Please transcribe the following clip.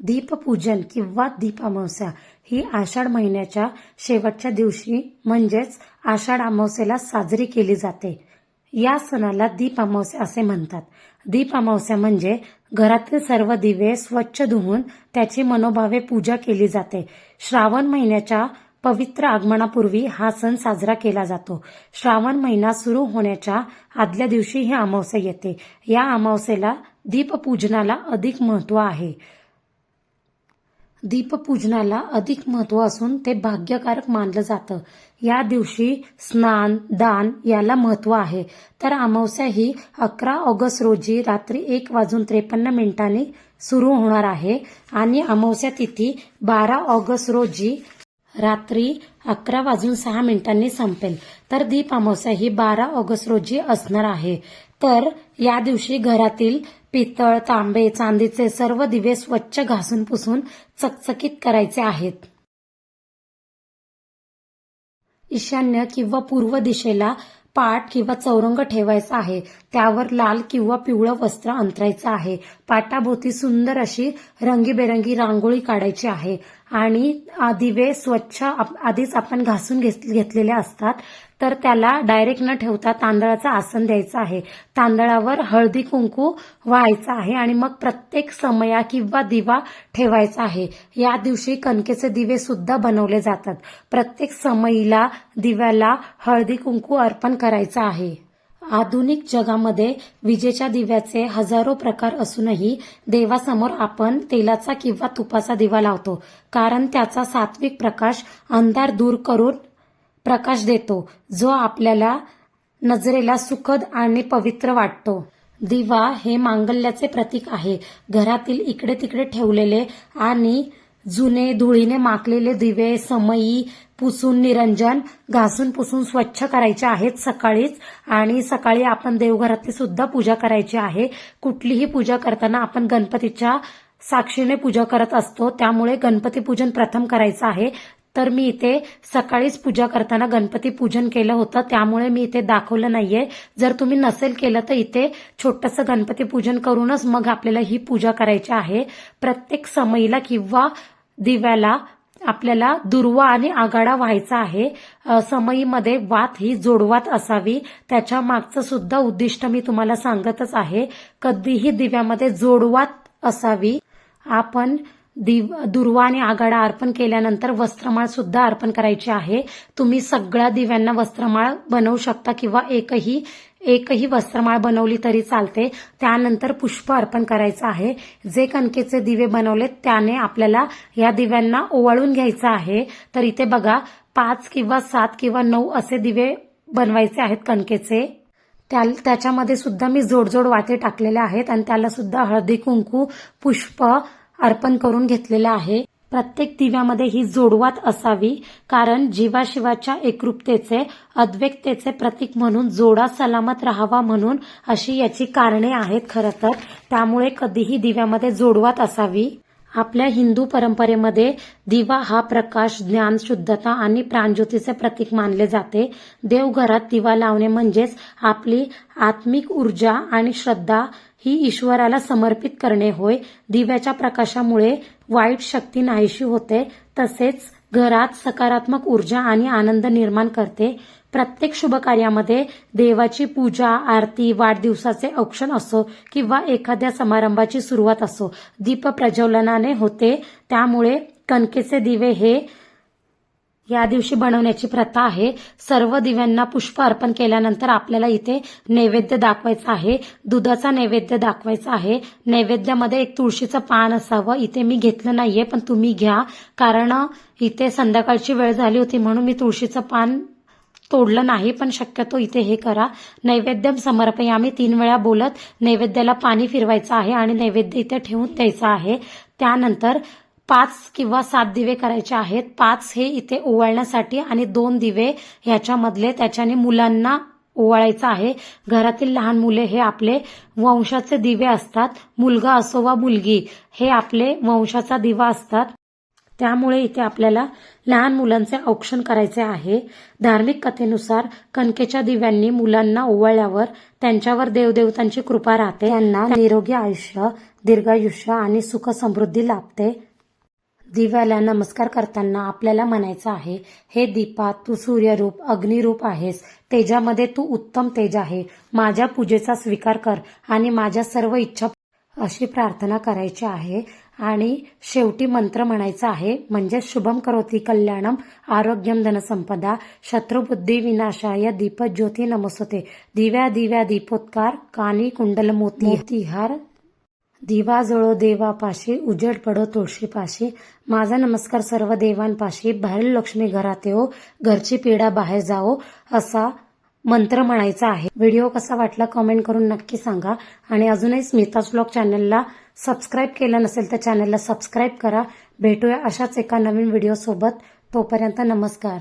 दीपपूजन किंवा दीपामावस्या ही आषाढ महिन्याच्या शेवटच्या दिवशी म्हणजेच आषाढ अमावस्येला साजरी केली जाते. या सणाला दीपामावस्या असे म्हणतात. दीपामावस्या म्हणजे घरातील सर्व दिवे स्वच्छ धुवून त्याची मनोभावे पूजा केली जाते. श्रावण महिन्याच्या पवित्र आगमनापूर्वी हा सण साजरा केला जातो. श्रावण महिना सुरू होण्याच्या आदल्या दिवशी ही अमावस्या येते. या अमावस्येला दीपपूजनाला अधिक महत्त्व आहे. दीपपूजनाला अधिक महत्त्व असून ते भाग्यकारक मानलं जातं. या दिवशी स्नान, दान याला महत्त्व आहे. तर अमावस्या ही 11 ऑगस्ट रोजी रात्री 1:53 सुरू होणार आहे आणि अमावस्या तिथी 12 ऑगस्ट रोजी रात्री 11:06 संपेल. तर दीप अमावस्या ही 12 ऑगस्ट रोजी असणार आहे. तर या दिवशी घरातील पितळ, तांबे, चांदीचे सर्व दिवे स्वच्छ घासून पुसून चकचकीत करायचे आहेत. ईशान्य किंवा पूर्व दिशेला पाट किंवा चौरंग ठेवायचा आहे. त्यावर लाल किंवा पिवळं वस्त्र अंथरायचं आहे. पाटाभोवती सुंदर अशी रंगीबेरंगी रांगोळी काढायची आहे आणि दिवे स्वच्छ आधीच आपण घासून घेतलेले असतात. तर त्याला डायरेक्ट न ठेवता तांदळाचं आसन द्यायचं आहे. तांदळावर हळदी कुंकू व्हायचं आहे आणि मग प्रत्येक समया किंवा दिवा ठेवायचा आहे. या दिवशी कणकेचे दिवे सुद्धा बनवले जातात. प्रत्येक समयीला दिव्याला हळदी कुंकू अर्पण करायचं आहे. आधुनिक जगामध्ये विजेच्या दिव्याचे हजारो प्रकार असूनही देवासमोर आपण तेलाचा किंवा तुपाचा दिवा लावतो. कारण त्याचा सात्विक प्रकाश अंधार दूर करून प्रकाश देतो, जो आपल्याला नजरेला सुखद आणि पवित्र वाटतो. दिवा हे मांगल्याचे प्रतीक आहे. घरातील इकडे तिकडे ठेवलेले आणि जुने धुळीने माखलेले दिवे समयी पुसून निरंजन घासून पुसून स्वच्छ करायचे आहेत सकाळीच. आणि सकाळी आपण देवघरातली सुद्धा पूजा करायची आहे. कुठलीही पूजा करताना आपण गणपतीच्या साक्षीने पूजा करत असतो, त्यामुळे गणपती पूजन प्रथम करायचं आहे. तर मी इथे सकाळीच पूजा करताना गणपती पूजन केलं होतं, त्यामुळे मी इथे दाखवलं नाहीये. जर तुम्ही नसेल केलं तर इथे छोटंसं गणपती पूजन करूनच मग आपल्याला ही पूजा करायची आहे. प्रत्येक समयीला किंवा दिव्याला आपल्याला दुर्वा आणि आघाडा व्हायचा आहे. समयीमध्ये वात ही जोडवात असावी. त्याच्या मागचं सुद्धा उद्दिष्ट मी तुम्हाला सांगतच आहे. कधीही दिव्यामध्ये जोडवात असावी. आपण दुर्वा आणि आघाडा अर्पण केल्यानंतर वस्त्रमाळ सुद्धा अर्पण करायची आहे. तुम्ही सगळ्या दिव्यांना वस्त्रमाळ बनवू शकता किंवा एकही वस्त्रमाळ बनवली तरी चालते. त्यानंतर पुष्प अर्पण करायचं आहे. जे कणकेचे दिवे बनवलेत त्याने आपल्याला या दिव्यांना ओवाळून घ्यायचं आहे. तर इथे बघा 5 किंवा 7 किंवा 9 असे दिवे बनवायचे आहेत कणकेचे. त्याच्यामध्ये सुद्धा मी जोड वाते टाकलेले आहेत आणि त्याला सुद्धा हळदी कुंकू पुष्प अर्पण करून घेतलेलं आहे. प्रत्येक दिव्यामध्ये ही जोडवात असावी, कारण जीवाशिवाच्या एकरूपतेचे अद्वैततेचे प्रतीक म्हणून जोडा सलामत राहावा म्हणून अशी याची कारणे आहेत खरं तर. त्यामुळे कधीही दिव्यामध्ये जोडवात असावी. आपल्या हिंदू परंपरेमध्ये दिवा हा प्रकाश, ज्ञान, शुद्धता आणि प्राणज्योतीचे प्रतीक मानले जाते. देवघरात दिवा लावणे म्हणजेच आपली आत्मिक ऊर्जा आणि श्रद्धा ही ईश्वराला समर्पित करणे होय. दिव्याच्या प्रकाशामुळे वाईट शक्ती नाहीशी होते, तसेच घरात सकारात्मक ऊर्जा आणि आनंद निर्माण करते. प्रत्येक शुभ कार्यामध्ये देवाची पूजा, आरती, वाढदिवसाचे औक्षण असो किंवा एखाद्या समारंभाची सुरुवात असो, दीप प्रज्वलनाने होते. त्यामुळे कणकेचे दिवे हे या दिवशी बनवण्याची प्रथा आहे. सर्व दिव्यांना पुष्प अर्पण केल्यानंतर आपल्याला इथे नैवेद्य दाखवायचा आहे. दुधाचा नैवेद्य दाखवायचा आहे. नैवेद्यामध्ये एक तुळशीचं पान असावं. इथे मी घेतलं नाहीये, पण तुम्ही घ्या, कारण इथे संध्याकाळची वेळ झाली होती म्हणून मी तुळशीचं पान तोडलं नाही, पण शक्यतो इथे हे करा. नैवेद्यम समर्पयामी 3 वेळा बोलत नैवेद्याला पाणी फिरवायचं आहे आणि नैवेद्य इथे ठेवून द्यायचा आहे. त्यानंतर 5 किंवा 7 दिवे करायचे आहेत. 5 हे इथे ओवाळण्यासाठी आणि 2 दिवे ह्याच्यामधले त्याच्याने मुलांना ओवाळायचं आहे. घरातील लहान मुले हे आपले वंशाचे दिवे असतात. मुलगा असो वा मुलगी हे आपले वंशाचा दिवा असतात. त्यामुळे इथे आपल्याला लहान मुलांचे औक्षण करायचे आहे. धार्मिक कथेनुसार कणकेच्या दिव्यांनी मुलांना ओवाळल्यावर त्यांच्यावर देवदेवतांची कृपा राहते, त्यांना निरोगी आयुष्य, दीर्घायुष्य आणि सुख समृद्धी लाभते. दिव्याला नमस्कार करताना आपल्याला म्हणायचं आहे, हे दीपा, तू सूर्यरूप अग्निरूप आहेस, तेजामध्ये तू उत्तम तेज आहे. माझ्या पूजेचा स्वीकार कर आणि माझ्या सर्व इच्छा अशी प्रार्थना करायची आहे. आणि शेवटी मंत्र म्हणायचा आहे, म्हणजे शुभम करोती कल्याणम आरोग्यम धनसंपदा शत्रुबुद्धी विनाशाय दीपज्योती नमस्ते. दिव्या दिव्या दीपोत्कार कानी कुंडल मोतीहार दिवा जळो देवापाशी उजेड पडो तुळशीपाशी. माझा नमस्कार सर्व देवांपाशी. बाहेर लक्ष्मी घरात येओ, घरची पीडा बाहेर जाओ, असा मंत्र म्हणायचा आहे. व्हिडिओ कसा वाटला कमेंट करून नक्की सांगा. आणि अजूनही स्मिताज व्लॉग चॅनलला सबस्क्राईब केलं नसेल तर चॅनलला सबस्क्राईब करा. भेटूया अशाच एका नवीन व्हिडिओ सोबत. तोपर्यंत नमस्कार.